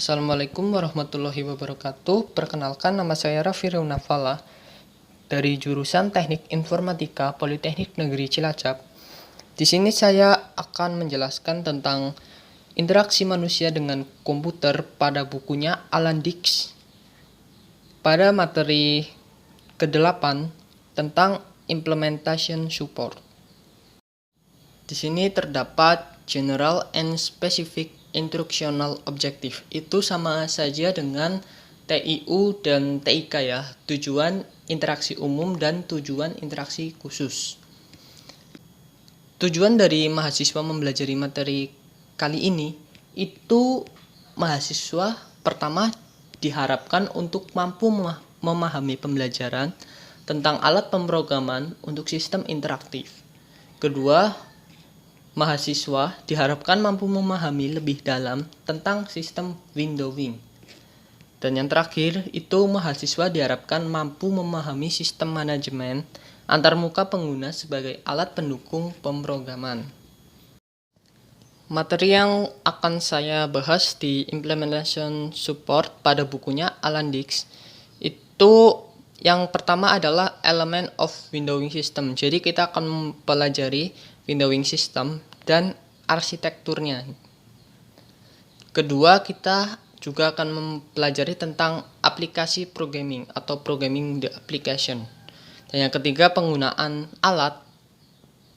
Assalamualaikum warahmatullahi wabarakatuh. Perkenalkan, nama saya Raffi Reunafala dari jurusan Teknik Informatika Politeknik Negeri Cilacap. Di sini saya akan menjelaskan tentang interaksi manusia dengan komputer pada bukunya Alan Dix pada materi ke-8 tentang Implementation Support. Di sini terdapat General and Specific Instructional Objective. Itu sama saja dengan TIU dan TIK ya, tujuan interaksi umum dan tujuan interaksi khusus. Tujuan dari mahasiswa mempelajari materi kali ini itu mahasiswa pertama diharapkan untuk mampu memahami pembelajaran tentang alat pemrograman untuk sistem interaktif. Kedua, mahasiswa diharapkan mampu memahami lebih dalam tentang sistem windowing. Dan yang terakhir, itu mahasiswa diharapkan mampu memahami sistem manajemen antarmuka pengguna sebagai alat pendukung pemrograman. Materi yang akan saya bahas di Implementation Support pada bukunya Alan Dix itu yang pertama adalah Element of Windowing System. Jadi kita akan mempelajari windowing system dan arsitekturnya. Kedua, kita juga akan mempelajari tentang aplikasi programming atau programming the application. Dan yang ketiga, penggunaan alat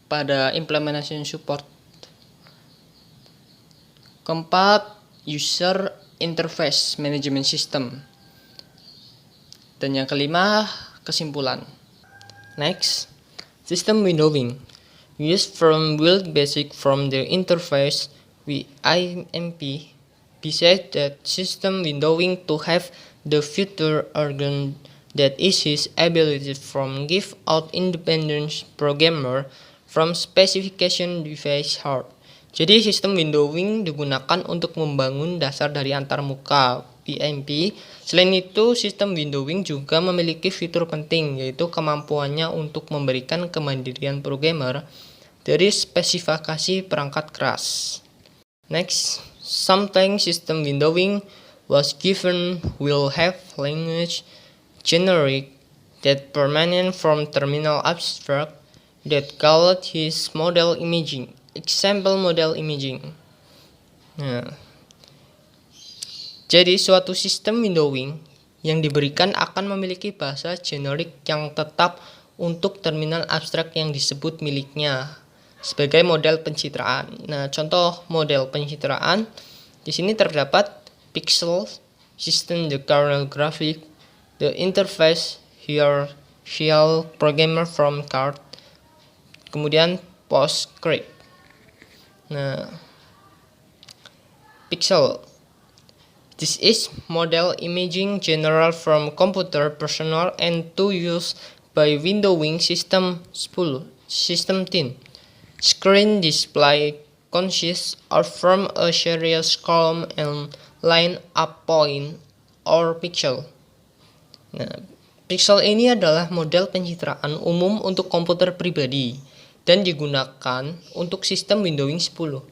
pada implementation support. Keempat, user interface management system. Dan yang kelima, kesimpulan. Next, system windowing. Used from build basic from the interface with IMP, besides that system windowing to have the future organ that is his ability from give out independent programmer from specification device hard. Jadi sistem windowing digunakan untuk membangun dasar dari antarmuka IMP. Selain itu, sistem windowing juga memiliki fitur penting, yaitu kemampuannya untuk memberikan kemandirian programmer dari spesifikasi perangkat keras. Next, sometimes system windowing was given will have language generic that permanent from terminal abstract that called his model imaging. Example model imaging. Jadi suatu sistem windowing yang diberikan akan memiliki bahasa generik yang tetap untuk terminal abstrak yang disebut miliknya sebagai model pencitraan. Nah, contoh model pencitraan di sini terdapat pixel, system the kernel graphic, the interface here shell programmer from card, kemudian PostScript. Nah, pixel. This is model imaging general from computer personal and to use by windowing system 10. System 10. Screen display consists of from a series column and line up point or pixel. Nah, pixel ini adalah model pencitraan umum untuk komputer pribadi dan digunakan untuk sistem windowing 10.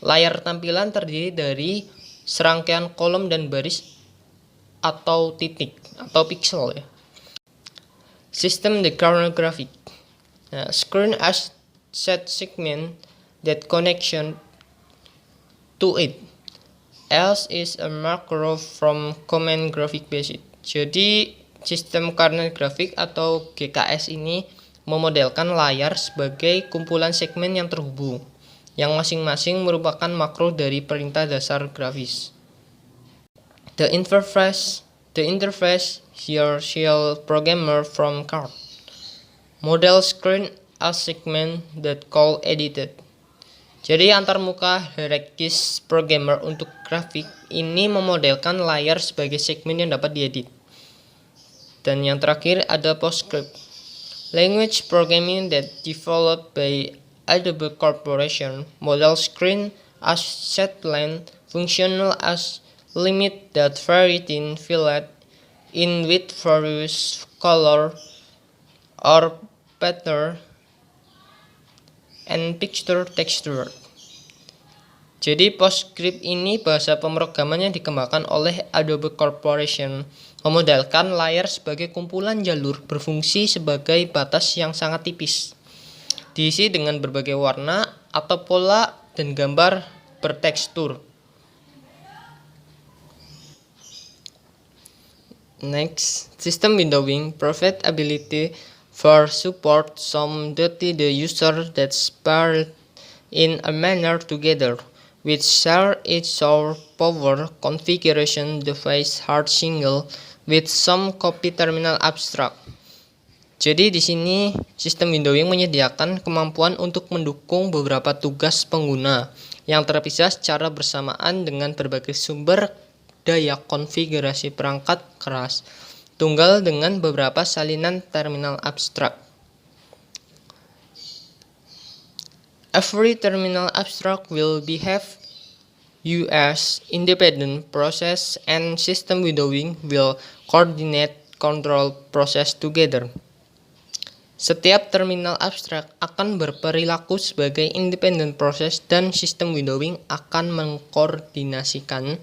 Layar tampilan terdiri dari serangkaian kolom dan baris atau titik atau pixel ya. System the kernel graphic. Nah, screen as set segment that connection to it. Else is a macro from command graphic basic. Jadi sistem kernel grafik atau GKS ini memodelkan layar sebagai kumpulan segmen yang terhubung, yang masing-masing merupakan makro dari perintah dasar grafis. The interface here shell programmer from card. Model screen as segment that call edited. Jadi antarmuka hierarchis programmer untuk grafik ini memodelkan layar sebagai segmen yang dapat diedit. Dan yang terakhir ada PostScript. Language programming that developed by Adobe Corporation. Model screen as set length, functional as limit that vary in fillet in with various color or pattern and picture texture. Jadi PostScript ini bahasa pemrograman yang dikembangkan oleh Adobe Corporation, memodelkan layar sebagai kumpulan jalur berfungsi sebagai batas yang sangat tipis, diisi dengan berbagai warna atau pola dan gambar bertekstur. Next, system windowing provides ability for support some the user that's paired in a manner together, which share its power configuration device hard single with some copy terminal abstract. Jadi di sini sistem windowing menyediakan kemampuan untuk mendukung beberapa tugas pengguna yang terpisah secara bersamaan dengan berbagai sumber daya konfigurasi perangkat keras tunggal dengan beberapa salinan terminal abstrak. Every terminal abstract will behave as independent process, and system windowing will coordinate control process together. Setiap terminal abstrak akan berperilaku sebagai independent process dan sistem windowing akan mengkoordinasikan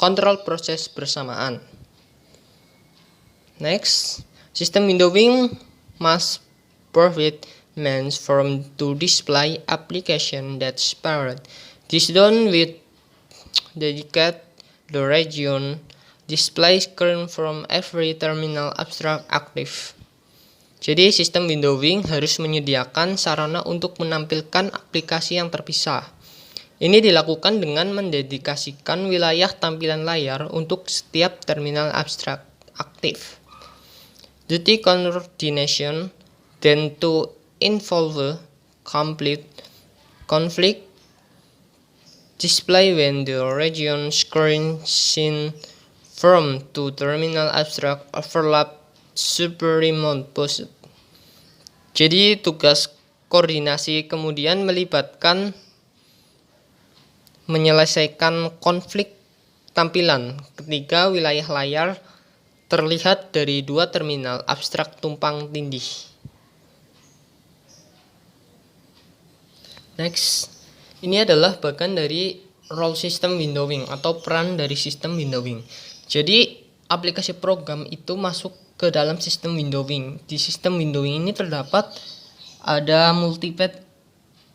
kontrol proses bersamaan. Next, system windowing must provide means from to display application that's paired. This done with dedicate the region display screen from every terminal abstract active. Jadi sistem windowing harus menyediakan sarana untuk menampilkan aplikasi yang terpisah. Ini dilakukan dengan mendedikasikan wilayah tampilan layar untuk setiap terminal abstrak aktif. Duty coordination then to involve complete conflict display when the region screen seen from two terminal abstract overlap super remote post. Jadi tugas koordinasi kemudian melibatkan menyelesaikan konflik tampilan ketika wilayah layar terlihat dari dua terminal abstrak tumpang tindih. Next, ini adalah bagian dari role system windowing atau peran dari sistem windowing. Jadi aplikasi program itu masuk ke dalam sistem windowing. Di sistem windowing ini terdapat ada multipath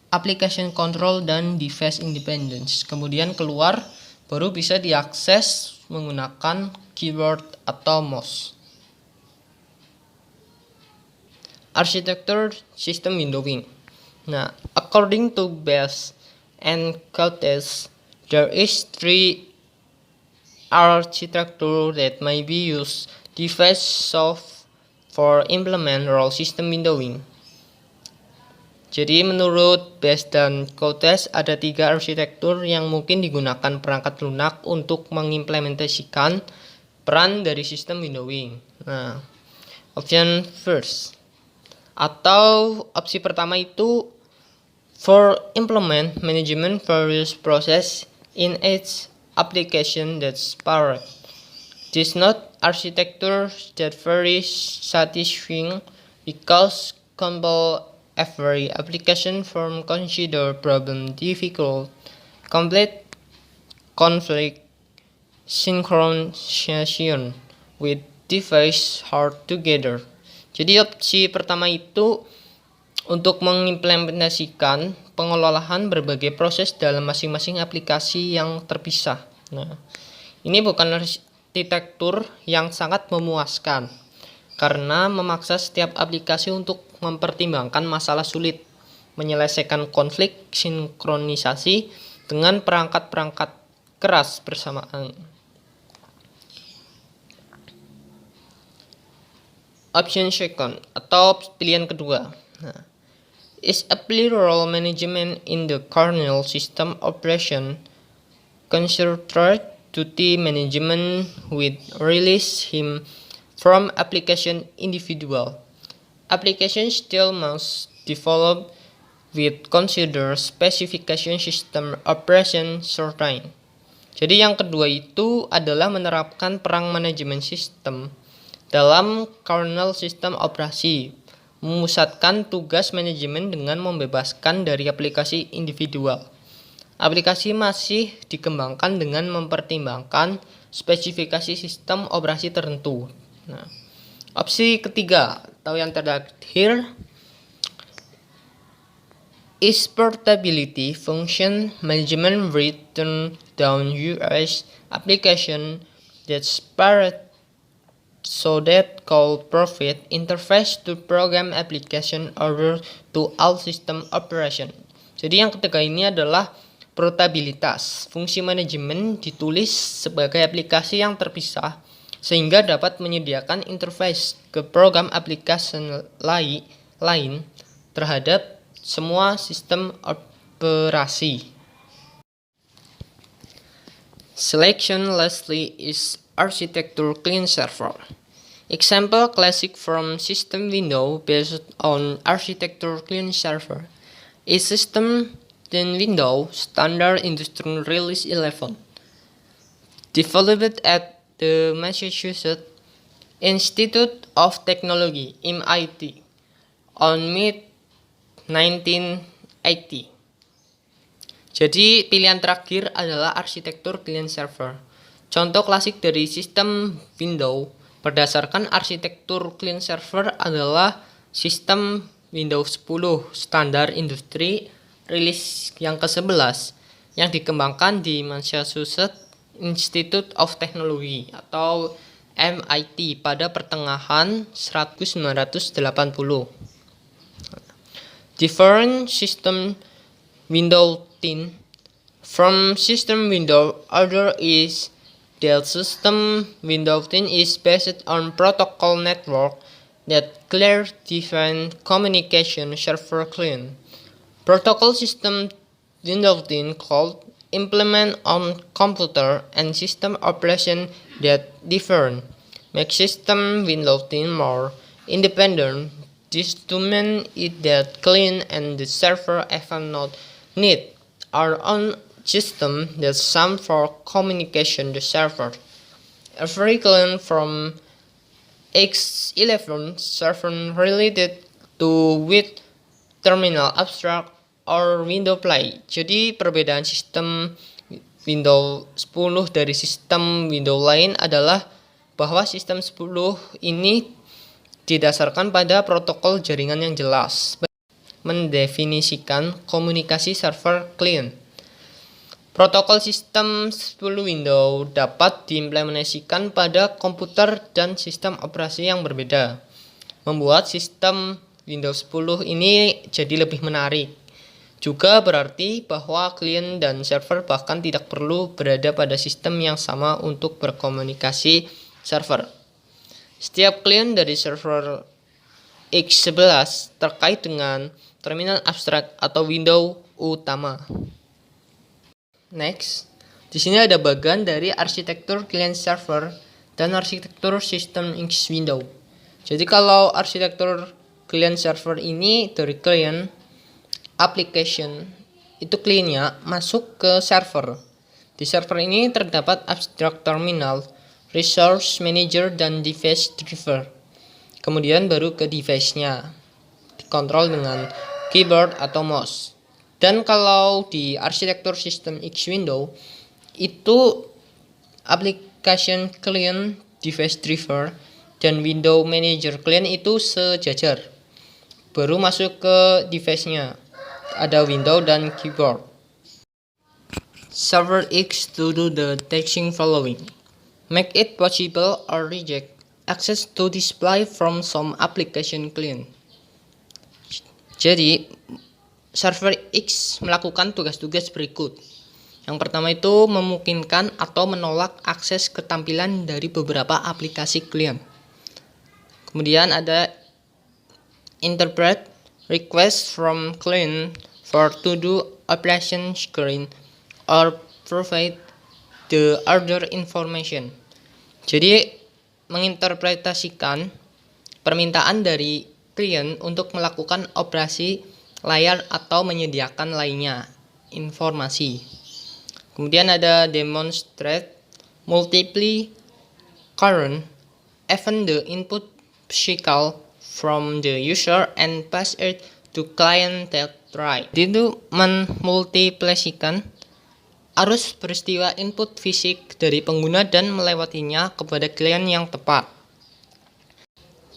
application control dan device independence. Kemudian keluar baru bisa diakses menggunakan keyboard atau mouse. Arsitektur sistem windowing. Nah, according to Bass and Coates, there is three architecture that may be used device soft for implement role system windowing. Jadi menurut Bass dan Coates ada tiga arsitektur yang mungkin digunakan perangkat lunak untuk mengimplementasikan peran dari sistem windowing. Nah, option first atau opsi pertama itu for implement management various process in each application that's powered. This not architecture that very satisfying because compile every application from consider problem difficult, complete conflict synchronization with device hard together. Jadi opsi pertama itu untuk mengimplementasikan pengelolaan berbagai proses dalam masing-masing aplikasi yang terpisah. Nah, ini bukan arsitektur yang sangat memuaskan karena memaksa setiap aplikasi untuk mempertimbangkan masalah sulit, menyelesaikan konflik sinkronisasi dengan perangkat-perangkat keras bersamaan. Option second atau pilihan kedua. Nah, is apply role management in the kernel system operation concentrate duty management with release him from application individual. Application still must develop with consider specification system operation certain. Jadi yang kedua itu adalah menerapkan perang manajemen sistem dalam kernel sistem operasi, memusatkan tugas manajemen dengan membebaskan dari aplikasi individual. Aplikasi masih dikembangkan dengan mempertimbangkan spesifikasi sistem operasi tertentu. Nah, opsi ketiga atau yang terakhir is portability function management written down US application that's paired so that call provide interface to program application order to all system operation. Jadi yang ketiga ini adalah portabilitas. Fungsi manajemen ditulis sebagai aplikasi yang terpisah sehingga dapat menyediakan interface ke program aplikasi lain terhadap semua sistem operasi. Selection lastly is architecture clean server. Example classic from system window based on architecture clean server is system in Windows Standard Industrial Release 11, developed at the Massachusetts Institute of Technology (MIT) on mid-1980. Jadi pilihan terakhir adalah arsitektur client server. Contoh klasik dari sistem Windows berdasarkan arsitektur client server adalah sistem Windows 10 standar industri rilis yang ke-11 yang dikembangkan di Massachusetts Institute of Technology atau MIT pada pertengahan 1980. Different system Windows 10 from system Windows order is that system Windows 10 is based on protocol network that clear different communication server client. Protocol system Windows 10 called implement on computer and system operation that different make system Windows 10 more independent. This to mean it that client and the server even not need our own system that some for communication the server. Every client from X11 server related to with terminal abstract or window play. Jadi perbedaan sistem Windows 10 dari sistem Windows lain adalah bahwa sistem 10 ini didasarkan pada protokol jaringan yang jelas, mendefinisikan komunikasi server client. Protokol sistem 10 Windows dapat diimplementasikan pada komputer dan sistem operasi yang berbeda, membuat sistem Windows 10 ini jadi lebih menarik. Juga berarti bahwa klien dan server bahkan tidak perlu berada pada sistem yang sama untuk berkomunikasi server. Setiap klien dari server X11 terkait dengan terminal abstrak atau window utama. Next, di sini ada bagian dari arsitektur client server dan arsitektur sistem X window. Jadi kalau arsitektur client server ini dari client application itu kliennya masuk ke server. Di server ini terdapat abstract terminal, resource manager, dan device driver. Kemudian baru ke device-nya, dikontrol dengan keyboard atau mouse. Dan kalau di arsitektur sistem X window itu application client, device driver, dan window manager client itu sejajar. Baru masuk ke device-nya, ada window dan keyboard. Server X to do the texting following. Make it possible or reject access to display from some application client. Jadi, server X melakukan tugas-tugas berikut. Yang pertama itu memungkinkan atau menolak akses ke tampilan dari beberapa aplikasi klien. Kemudian ada interpret request from client for to do operation screen or provide the order information. Jadi menginterpretasikan permintaan dari klien untuk melakukan operasi layar atau menyediakan lainnya informasi. Kemudian ada demonstrate multiply current even the input physical from the user and pass it to client that right. Itu memultiplikasikan arus peristiwa input fisik dari pengguna dan melewatinya kepada klien yang tepat.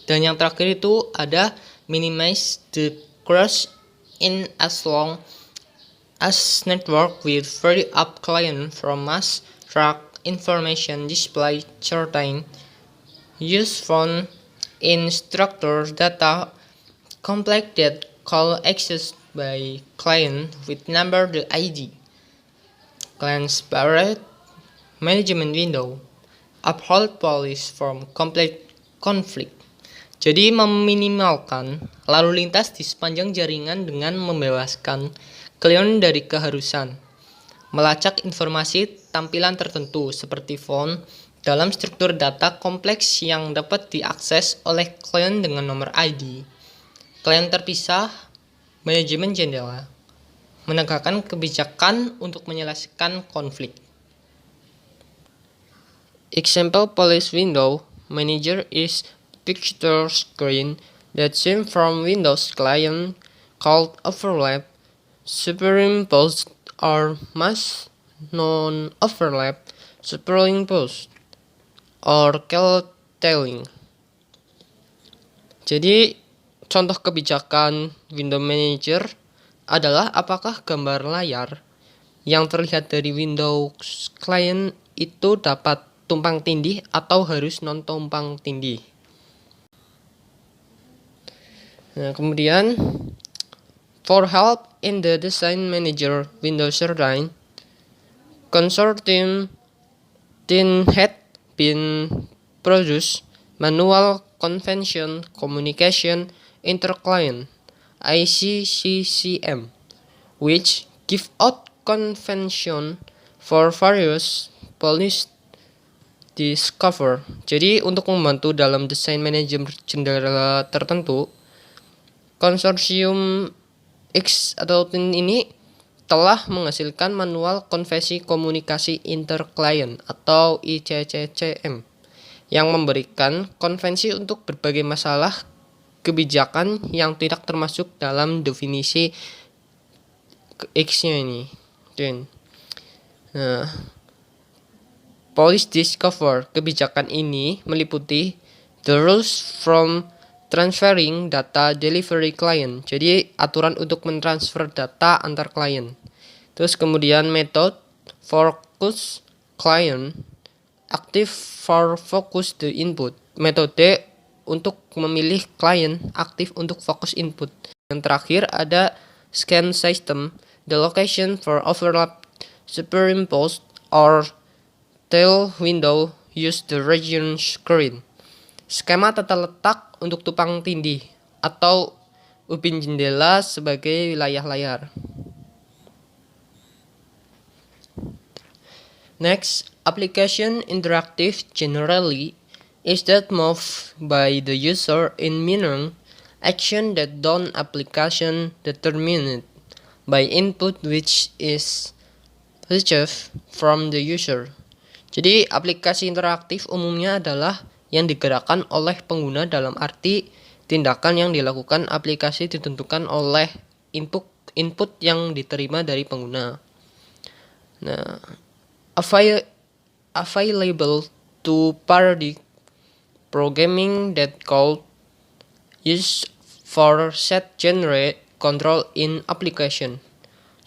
Dan yang terakhir itu ada minimize the crash in as long as network will free up client from mass track information display certain use found in structured data complex that call accessed by client with number the ID. Client separate management window uphold policy from complete conflict. Jadi meminimalkan lalu lintas di sepanjang jaringan dengan membebaskan klien dari keharusan melacak informasi tampilan tertentu seperti font dalam struktur data kompleks yang dapat diakses oleh klien dengan nomor ID. Klien terpisah, manajemen jendela, menegakkan kebijakan untuk menyelesaikan konflik. Example police window manager is picture screen that seen from Windows client called overlap, superimposed, or mask non-overlap, superimposed, or detailing. Jadi contoh kebijakan window manager adalah apakah gambar layar yang terlihat dari Windows client itu dapat tumpang tindih atau harus non tumpang tindih. Nah, kemudian for help in the design manager Windows Turbine, consortium team had been produced manual convention communication interclient ICCCM, which give out convention for various policy discover. Jadi untuk membantu dalam desain manajemen jendela tertentu, konsorsium X atau TIN ini telah menghasilkan manual konvensi komunikasi interclient atau ICCCM yang memberikan konvensi untuk berbagai masalah kebijakan yang tidak termasuk dalam definisi X-nya ini. Nah, policy discover kebijakan ini meliputi the rules from transferring data delivery client. Jadi aturan untuk mentransfer data antar klien. Terus kemudian method focus client, active for focus the input. Metode untuk memilih klien, aktif untuk fokus input. Yang terakhir ada scan system, the location for overlap, superimposed, or tail window use the region screen. Skema tata letak untuk tumpang tindih atau ubin jendela sebagai wilayah layar. Next, application interactive generally is that move by the user in minimum action that done application determined by input which is received from the user. Jadi aplikasi interaktif umumnya adalah yang digerakkan oleh pengguna dalam arti tindakan yang dilakukan aplikasi ditentukan oleh input yang diterima dari pengguna. Nah, available to parodic programming that called use for set generate control in application.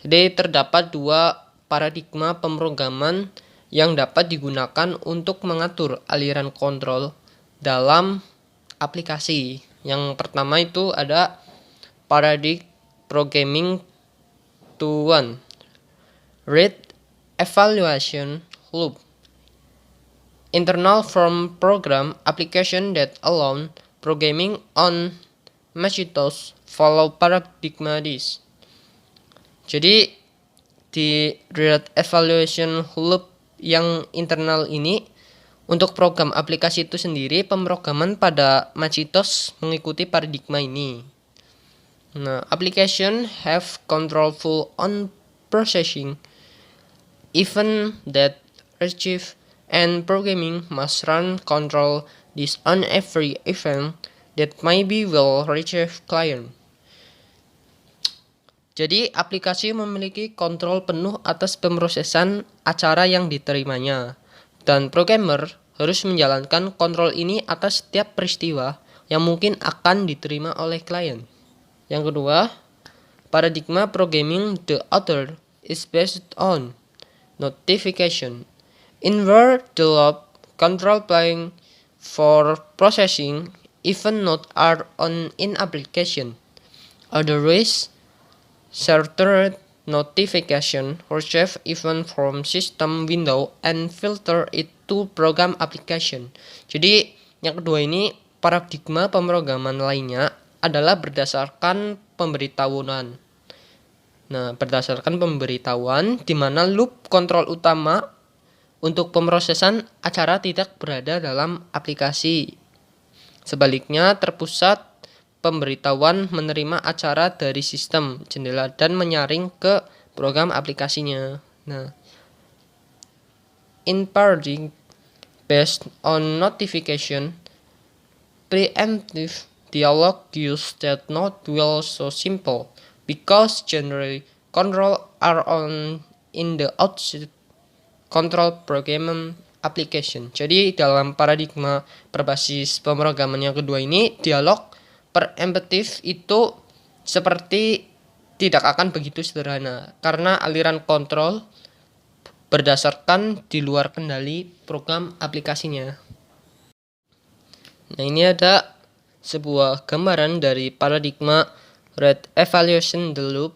Jadi terdapat dua paradigma pemrograman yang dapat digunakan untuk mengatur aliran kontrol dalam aplikasi. Yang pertama itu ada parodic programming to one, read evaluation loop, internal from program application that allow programming on Macintosh follow paradigma this. Jadi di read evaluation loop yang internal ini untuk program aplikasi itu sendiri, pemrograman pada Macintosh mengikuti paradigma ini. Nah, application have control full on processing, even that receive and programming must run control this on every event that may be will receive client. Jadi aplikasi memiliki kontrol penuh atas pemrosesan acara yang diterimanya. Dan programmer harus menjalankan kontrol ini atas setiap peristiwa yang mungkin akan diterima oleh klien. Yang kedua, paradigma programming the author is based on notification. Inward the loop control plane for processing even not are on in application. Otherwise, certain notification receive even from system window and filter it to program application. Jadi yang kedua ini paradigma pemrograman lainnya adalah berdasarkan pemberitahuan. Nah, berdasarkan pemberitahuan di mana loop kontrol utama untuk pemrosesan acara tidak berada dalam aplikasi. Sebaliknya, terpusat pemberitahuan menerima acara dari sistem jendela dan menyaring ke program aplikasinya. Nah, in paradigm based on notification, preemptive dialogue use that not well so simple because generally control are on in the outset control program application. Jadi dalam paradigma berbasis pemrograman yang kedua ini, dialog preemptive itu seperti tidak akan begitu sederhana karena aliran kontrol berdasarkan di luar kendali program aplikasinya. Nah, ini ada sebuah gambaran dari paradigma Red Evaluation the Loop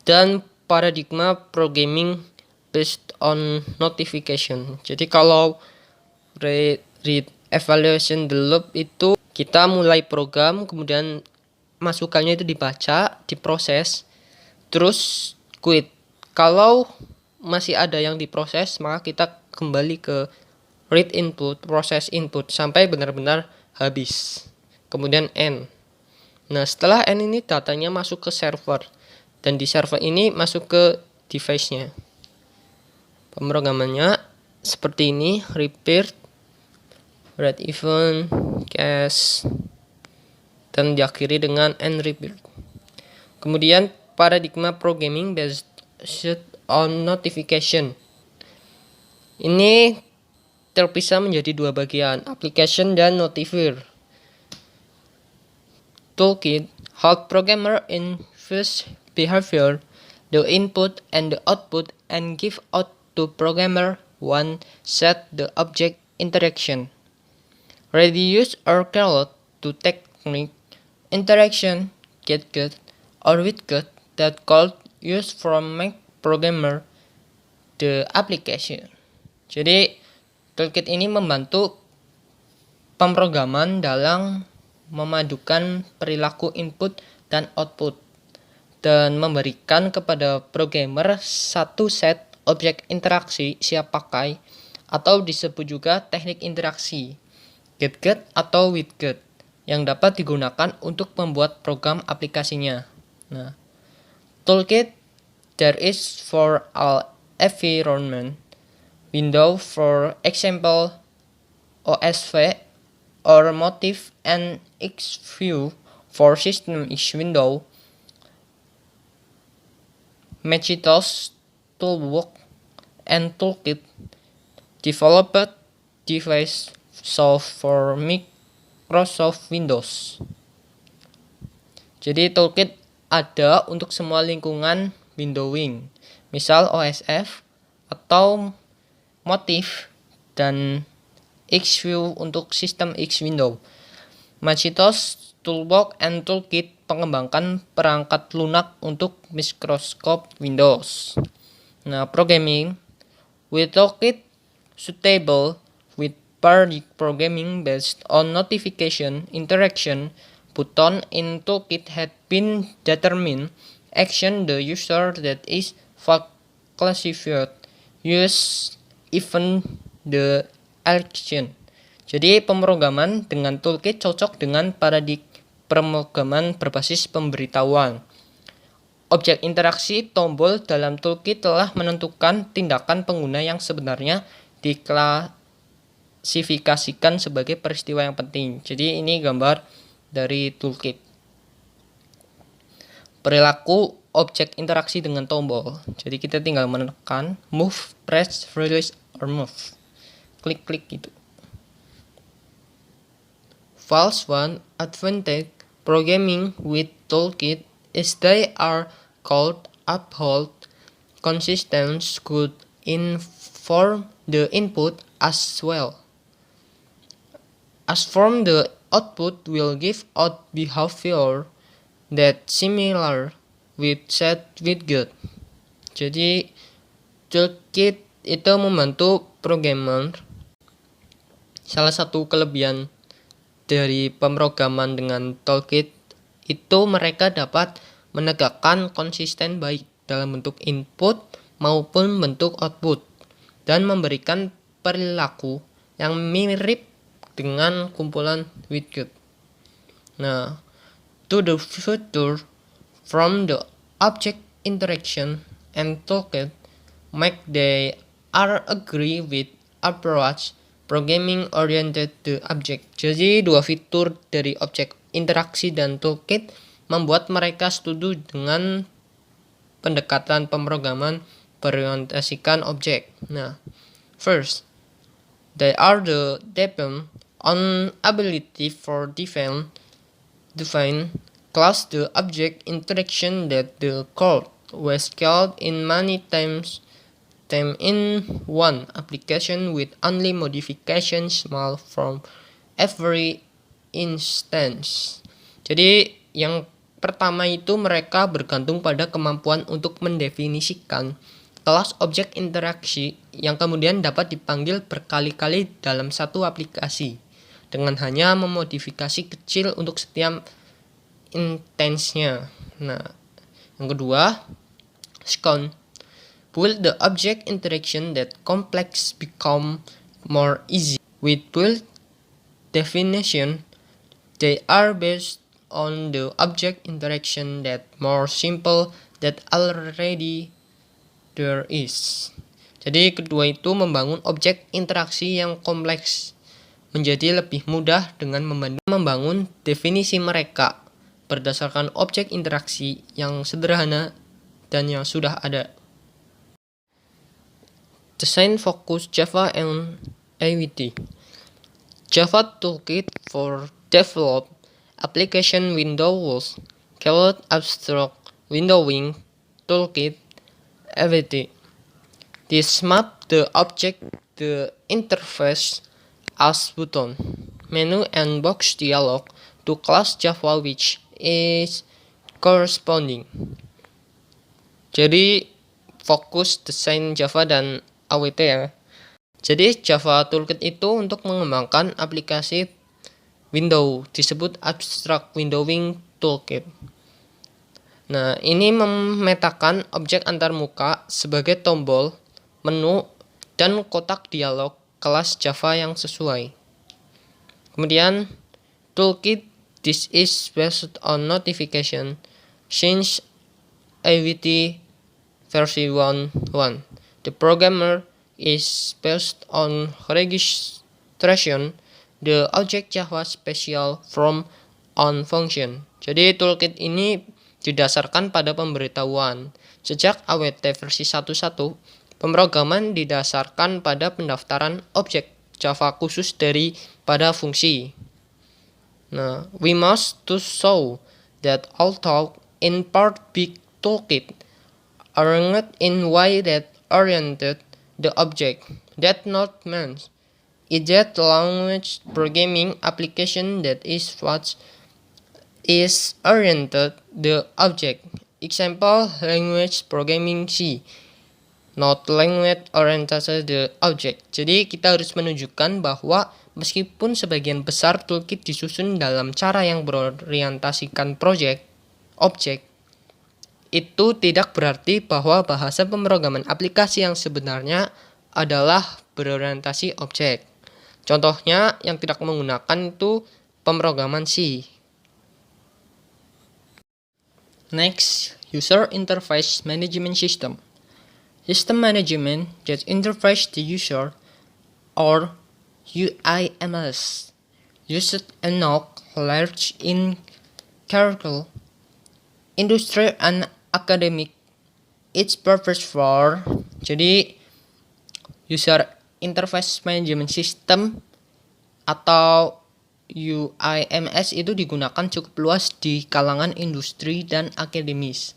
dan paradigma programming based on notification. Jadi kalau Red Evaluation the Loop itu kita mulai program, kemudian masukannya itu dibaca, diproses, terus quit. Kalau masih ada yang diproses, maka kita kembali ke read input, proses input, sampai benar-benar habis. Kemudian end. Nah, setelah end ini datanya masuk ke server. Dan di server ini masuk ke device-nya. Pemrogramannya seperti ini, repeat, read event, cache, dan diakhiri dengan end repeat. Kemudian paradigma programming based on notification. Ini terpisah menjadi dua bagian, application dan notifier. Toolkit help programmer infuse behavior, the input and the output, and give out to programmer one set the object interaction. Reduce or call to technique interaction getGet or withGet that called use from make programmer the application. Jadi toolkit ini membantu pemrograman dalam memadukan perilaku input dan output dan memberikan kepada programmer satu set objek interaksi siap pakai atau disebut juga teknik interaksi getGet atau withGet yang dapat digunakan untuk membuat program aplikasinya. Nah, toolkit there is for all environment, Windows for example, OSV or Motif and Xview for System X Window, Macintosh Toolbox and Toolkit developed device for Microsoft Windows. Jadi toolkit ada untuk semua lingkungan windowing, misal OSF atau Motif dan Xview untuk sistem X Window. Macintosh Toolbox and Toolkit mengembangkan perangkat lunak untuk Microsoft Windows. Nah, programming with Toolkit suitable with paradigm programming based on notification interaction button in Toolkit had been determined action the user that is classified use even the action. Jadi pemrograman dengan toolkit cocok dengan paradigma pemrograman berbasis pemberitahuan. Objek interaksi tombol dalam toolkit telah menentukan tindakan pengguna yang sebenarnya diklasifikasikan sebagai peristiwa yang penting. Jadi ini gambar dari toolkit. Perilaku objek interaksi dengan tombol. Jadi kita tinggal menekan move, press, release, or move. Klik-klik gitu. False one advantage programming with toolkit is they are called uphold consistent could inform the input as well as from the output will give out behavior that similar with set with good. Jadi toolkit itu membantu programmer. Salah satu kelebihan dari pemrograman dengan toolkit itu mereka dapat menegakkan konsisten baik dalam bentuk input maupun bentuk output dan memberikan perilaku yang mirip dengan kumpulan widget. Nah, to the future from the object interaction and toolkit make they are agree with approach programming oriented to object. Jadi dua fitur dari objek interaksi dan toolkit membuat mereka setuju dengan pendekatan pemrograman berorientasikan objek. Nah, first, they are the depend on ability for define class the object interaction that the code was called in many times in one application with only modification small from every instance. Jadi yang pertama itu mereka bergantung pada kemampuan untuk mendefinisikan kelas objek interaksi yang kemudian dapat dipanggil berkali-kali dalam satu aplikasi dengan hanya memodifikasi kecil untuk setiap instance-nya. Nah, yang kedua, second, build the object interaction that complex become more easy. With build definition, they are based on the object interaction that more simple that already there is. Jadi kedua itu membangun objek interaksi yang kompleks menjadi lebih mudah dengan membangun definisi mereka berdasarkan objek interaksi yang sederhana dan yang sudah ada. Design focus Java and AVT. Java Toolkit for Develop Application Windows called Abstract Windowing Toolkit AVT. This map the object the interface as button, menu and box dialog to class Java which is corresponding. Jadi fokus desain Java dan AWT ya. Jadi Java Toolkit itu untuk mengembangkan aplikasi Windows disebut Abstract Windowing Toolkit. Nah, ini memetakan objek antarmuka sebagai tombol, menu, dan kotak dialog kelas Java yang sesuai. Kemudian toolkit this is based on notification since AVT versi 1.1. The programmer is based on registration the object Java special from on function. Jadi toolkit ini didasarkan pada pemberitahuan. Sejak AWT versi 1.1, pemrograman didasarkan pada pendaftaran objek Java khusus daripada fungsi. Nah, we must to show that all talk in part big toolkit arranged in way that oriented the object. That not means is that language programming application that is what is oriented the object. Example, language programming C. Not language oriented the object. Jadi kita harus menunjukkan bahwa meskipun sebagian besar toolkit disusun dalam cara yang berorientasikan objek, itu tidak berarti bahwa bahasa pemrograman aplikasi yang sebenarnya adalah berorientasi objek. Contohnya yang tidak menggunakan itu pemrograman C. Next, User Interface Management System. System management that interface the user or UIMS used enough large in chemical industry and academic, its purpose for. Jadi User Interface Management System atau UIMS itu digunakan cukup luas di kalangan industri dan akademis.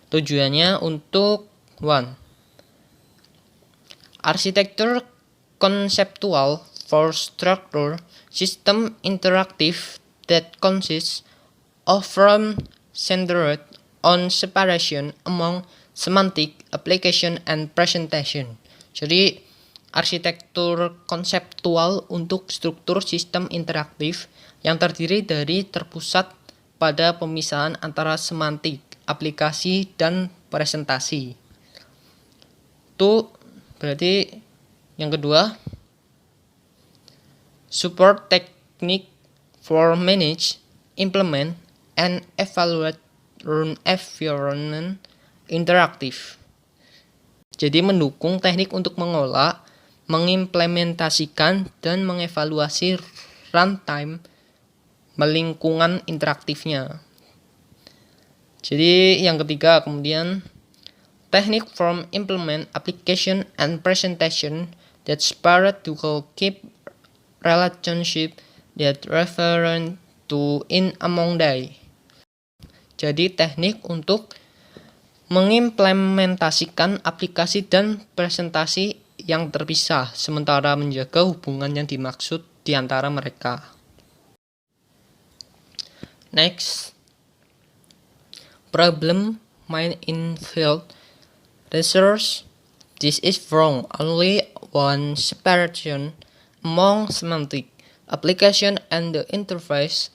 Tujuannya untuk 1. Arsitektur conceptual for structure system interactive that consists of centered on separation among semantic, application, and presentation. Jadi, arsitektur konseptual untuk struktur sistem interaktif yang terdiri dari terpusat pada pemisahan antara semantik, aplikasi, dan presentasi. Itu berarti yang kedua, support technique for manage, implement, and evaluate environment interactive. Jadi mendukung teknik untuk mengolah, mengimplementasikan, dan mengevaluasi runtime lingkungan interaktifnya. Jadi yang ketiga kemudian technique from implement application and presentation that aspire to keep relationship that referent to in among they. Jadi teknik untuk mengimplementasikan aplikasi dan presentasi yang terpisah sementara menjaga hubungan yang dimaksud di antara mereka. Next, problem made in field research. This is wrong. Only one separation among semantic, application, and the interface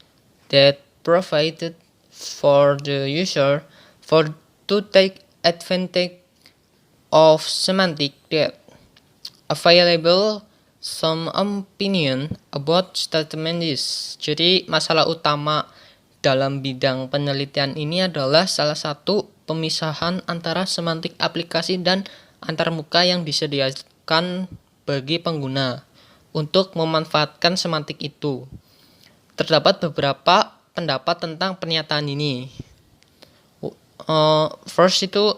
that provided for the user for to take advantage of semantic that available. Some opinion about statement is. Jadi masalah utama dalam bidang penelitian ini adalah salah satu pemisahan antara semantik aplikasi dan antarmuka yang disediakan bagi pengguna untuk memanfaatkan semantik itu. Terdapat beberapa pendapat tentang pernyataan ini. First itu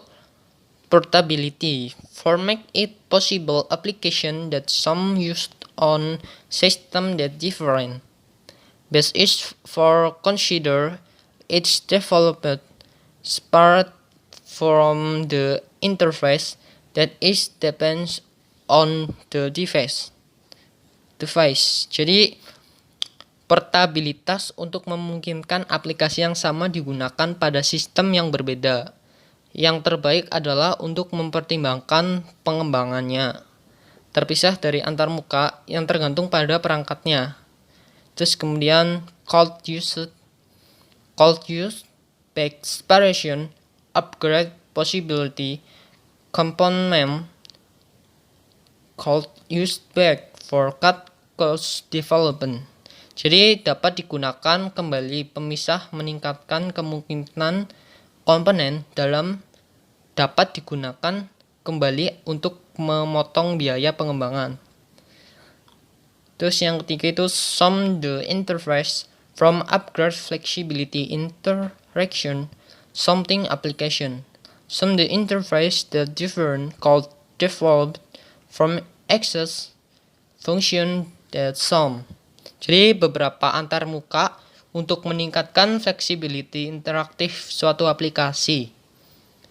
portability. For make it possible application that some used on system that different. Best is for consider its developed separate from the interface that is depends on the device. Jadi portabilitas untuk memungkinkan aplikasi yang sama digunakan pada sistem yang berbeda. Yang terbaik adalah untuk mempertimbangkan pengembangannya terpisah dari antarmuka yang tergantung pada perangkatnya. Terus kemudian cold use, back separation, upgrade possibility, component, cold use back for cut cost development. Jadi dapat digunakan kembali pemisah meningkatkan kemungkinan komponen dapat digunakan kembali untuk memotong biaya pengembangan. Terus yang ketiga itu sum the interface from upgrade flexibility interaction something application. Sum the interface that different called developed from access function that sum. Jadi beberapa antarmuka untuk meningkatkan flexibility interaktif suatu aplikasi.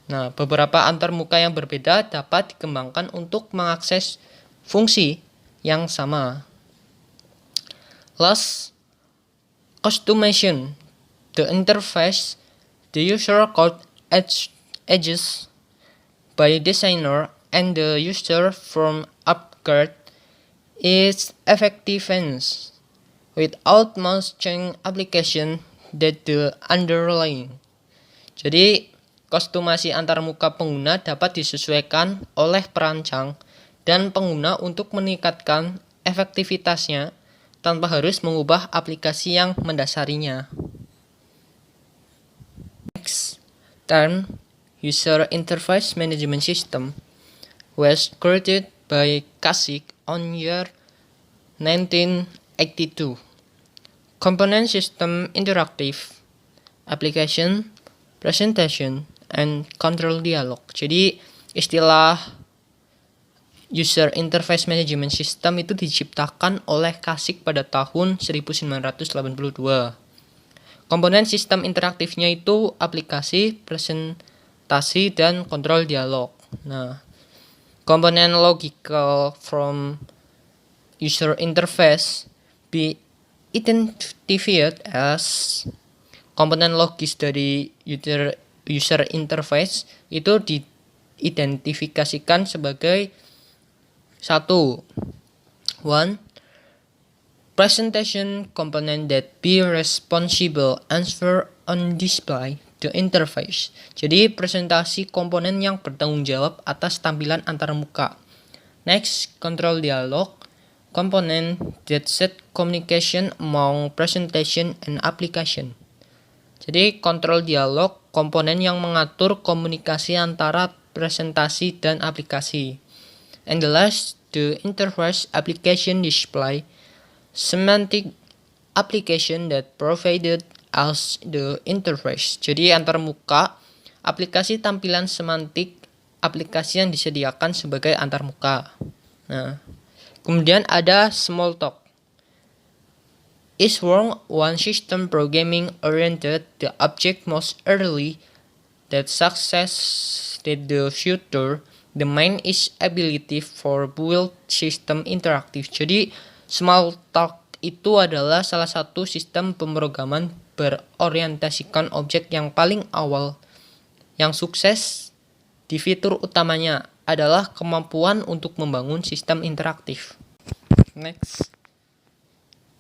Nah, beberapa antarmuka yang berbeda dapat dikembangkan untuk mengakses fungsi yang sama. Last, customization. The interface the user code edges by designer and the user from upgrade is effectiveness without much change application that the underlying. Jadi, kostumasi antarmuka pengguna dapat disesuaikan oleh perancang dan pengguna untuk meningkatkan efektivitasnya tanpa harus mengubah aplikasi yang mendasarinya. Next, term User Interface Management System was created by Kasich on year 1982. Component system interactive, application, presentation, and control dialog. Jadi istilah User Interface Management System itu diciptakan oleh Kasich pada tahun 1982. Komponen sistem interaktifnya itu aplikasi, presentasi, dan kontrol dialog. Nah, komponen logical from user interface be identified as komponen logis dari user interface itu diidentifikasikan sebagai 1. Presentation component that be responsible answer on display the interface. Jadi presentasi komponen yang bertanggung jawab atas tampilan antarmuka. Next, control dialog component that set communication among presentation and application. Jadi control dialog komponen yang mengatur komunikasi antara presentasi dan aplikasi. And the last, the interface application display semantic application that provided as the interface. Jadi antarmuka, aplikasi tampilan semantik, aplikasi yang disediakan sebagai antarmuka. Nah, kemudian ada Smalltalk. Is one system programming oriented the object most early that success in the future. The main is ability for build system interactive. Jadi Smalltalk itu adalah salah satu sistem pemrograman berorientasikan objek yang paling awal. Yang sukses di fitur utamanya adalah kemampuan untuk membangun sistem interaktif. Next.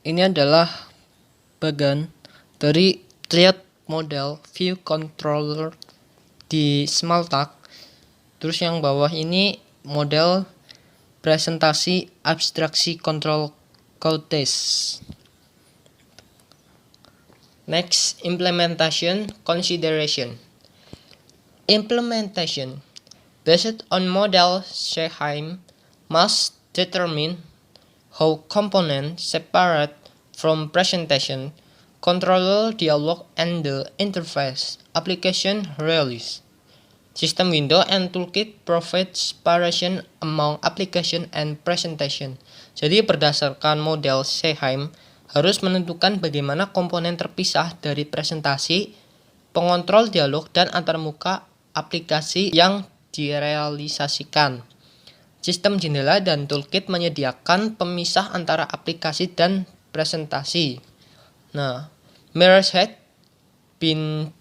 Ini adalah bagian dari triad model view controller di Smalltalk. Terus yang bawah ini model presentasi abstraksi control code. Next, implementation consideration. Implementation based on model Scheme must determine how components separate from presentation, controller dialog, and the interface application release. System window and toolkit provide separation among application and presentation. Jadi berdasarkan model Scheme harus menentukan bagaimana komponen terpisah dari presentasi, pengontrol dialog, dan antarmuka aplikasi yang direalisasikan. Sistem jendela dan toolkit menyediakan pemisah antara aplikasi dan presentasi. Nah, Mirror's Edge bin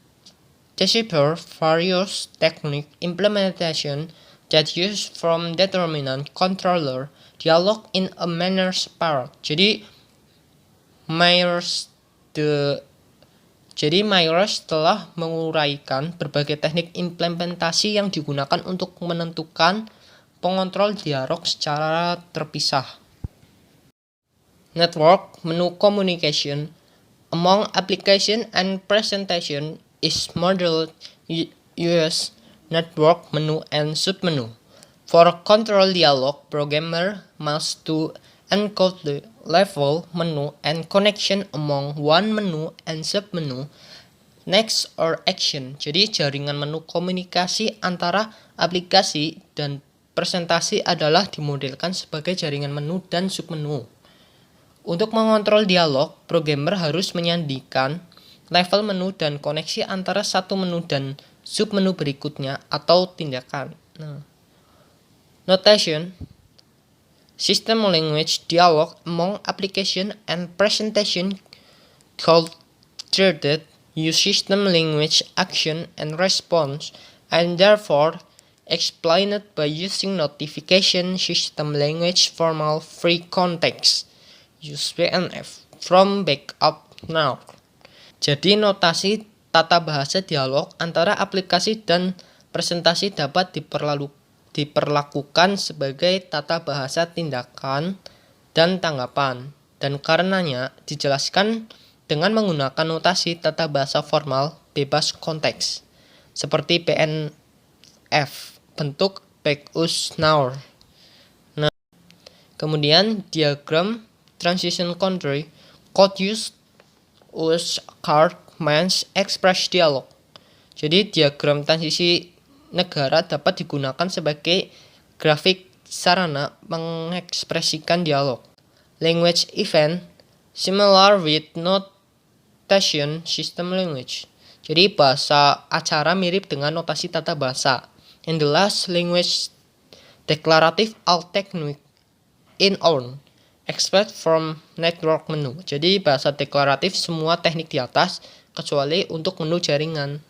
decipher various technique implementation that use from determinant controller dialog in a manner separate. Jadi Myers telah menguraikan berbagai teknik implementasi yang digunakan untuk menentukan pengontrol dialog secara terpisah. Network menu communication among application and presentation is model use network menu and submenu. For control dialog, programmer must to encode the level menu and connection among one menu and submenu, next or action. Jadi jaringan menu komunikasi antara aplikasi dan presentasi adalah dimodelkan sebagai jaringan menu dan submenu. Untuk mengontrol dialog, programmer harus menyandikan level menu dan koneksi antara satu menu dan submenu berikutnya atau tindakan. Notation system language dialog among application and presentation called threaded use system language action and response and therefore explained by using notification system language formal free context use BNF from backup now. Jadi notasi tata bahasa dialog antara aplikasi dan presentasi dapat diperlakukan sebagai tata bahasa tindakan dan tanggapan, dan karenanya dijelaskan dengan menggunakan notasi tata bahasa formal bebas konteks seperti BNF bentuk backup now. Nah, kemudian diagram transition country code use card means express dialog. Jadi diagram transisi negara dapat digunakan sebagai grafik sarana mengekspresikan dialog. Language event similar with notation system language. Jadi bahasa acara mirip dengan notasi tata bahasa. And the last language declarative all technique in on expect from network menu. Jadi bahasa deklaratif semua teknik di atas kecuali untuk menu jaringan.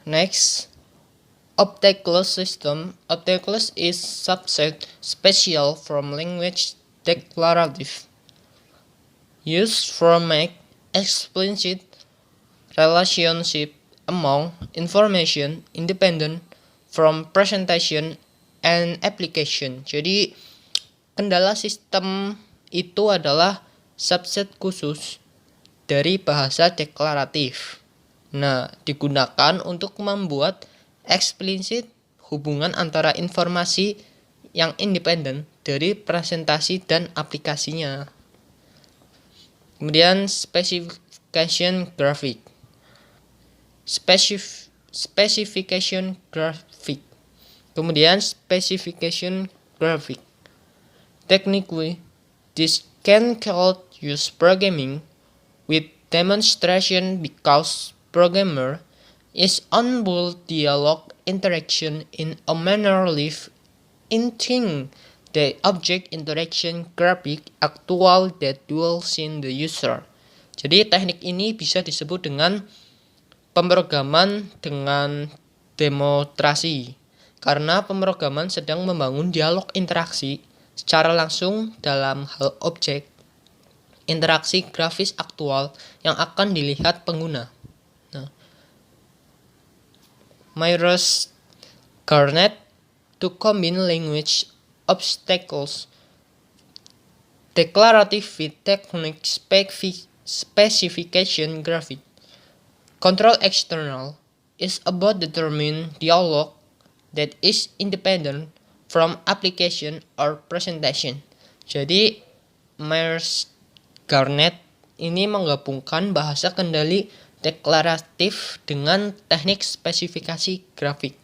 Next, object-class system. Object-class is subset special from language declarative, used for make explicit relationship among information independent from presentation and application. Jadi kendala sistem itu adalah subset khusus dari bahasa deklaratif. Nah, digunakan untuk membuat eksplisit hubungan antara informasi yang independen dari presentasi dan aplikasinya. Kemudian specification graphic. Specification graphic. Kemudian specification graphic. Technically, this can called use programming with demonstration because programmer is unable dialogue interaction in a manner live in thing the object interaction graphic actual that dwells in the user. Jadi teknik ini bisa disebut dengan pemrograman dengan demonstrasi, karena pemrograman sedang membangun dialog interaksi secara langsung dalam hal objek interaksi grafis aktual yang akan dilihat pengguna. Nah, Myers Garnett to combine language obstacles declarative with technique specification graphic. Control external is about determine dialogue that is independent from application or presentation. Jadi Myers Garnett ini menggabungkan bahasa kendali deklaratif dengan teknik spesifikasi grafik.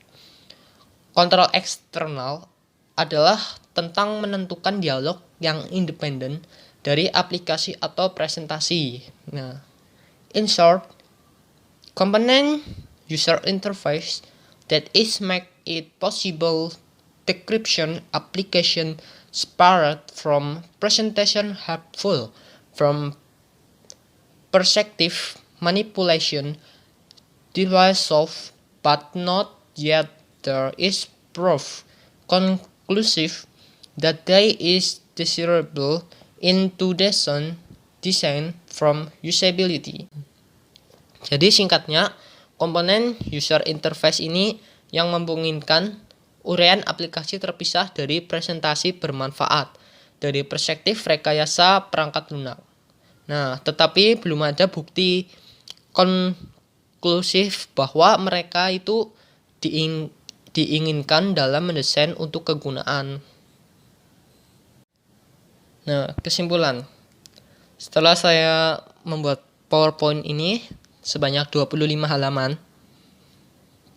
Kontrol eksternal adalah tentang menentukan dialog yang independen dari aplikasi atau presentasi. Nah, in short, component user interface that is make it possible decryption application separate from presentation helpful from perspective manipulation device solve but not yet there is proof conclusive that they is desirable in today's design from usability. Jadi singkatnya, komponen user interface ini yang memungkinkan uraian aplikasi terpisah dari presentasi bermanfaat dari perspektif rekayasa perangkat lunak. Nah, tetapi belum ada bukti konklusif bahwa mereka itu diinginkan dalam mendesain untuk kegunaan. Nah, kesimpulan. Setelah saya membuat PowerPoint ini sebanyak 25 halaman,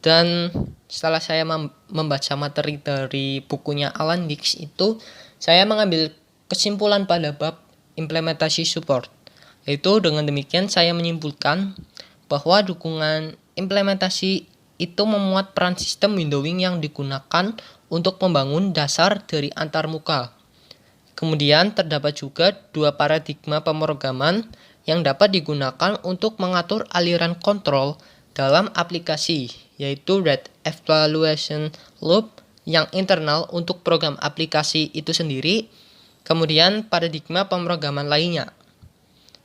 dan setelah saya membaca materi dari bukunya Alan Dix itu, saya mengambil kesimpulan pada bab implementasi support. Yaitu dengan demikian saya menyimpulkan bahwa dukungan implementasi itu memuat peran sistem windowing yang digunakan untuk membangun dasar dari antarmuka. Kemudian terdapat juga dua paradigma pemrograman yang dapat digunakan untuk mengatur aliran kontrol dalam aplikasi, yaitu Rate Evaluation Loop yang internal untuk program aplikasi itu sendiri, kemudian paradigma pemrograman lainnya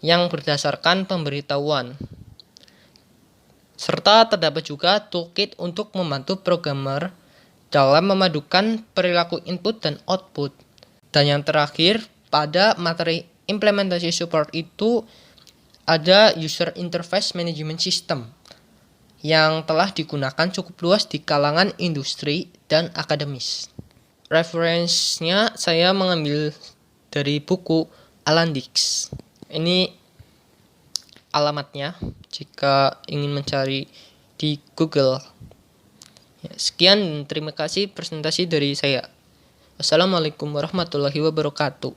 yang berdasarkan pemberitahuan. Serta terdapat juga toolkit untuk membantu programmer dalam memadukan perilaku input dan output. Dan yang terakhir, pada materi implementasi support itu ada User Interface Management System yang telah digunakan cukup luas di kalangan industri dan akademis. Referensinya saya mengambil dari buku Alan Dix. Ini alamatnya jika ingin mencari di Google. Ya, sekian, terima kasih presentasi dari saya. Wassalamualaikum warahmatullahi wabarakatuh.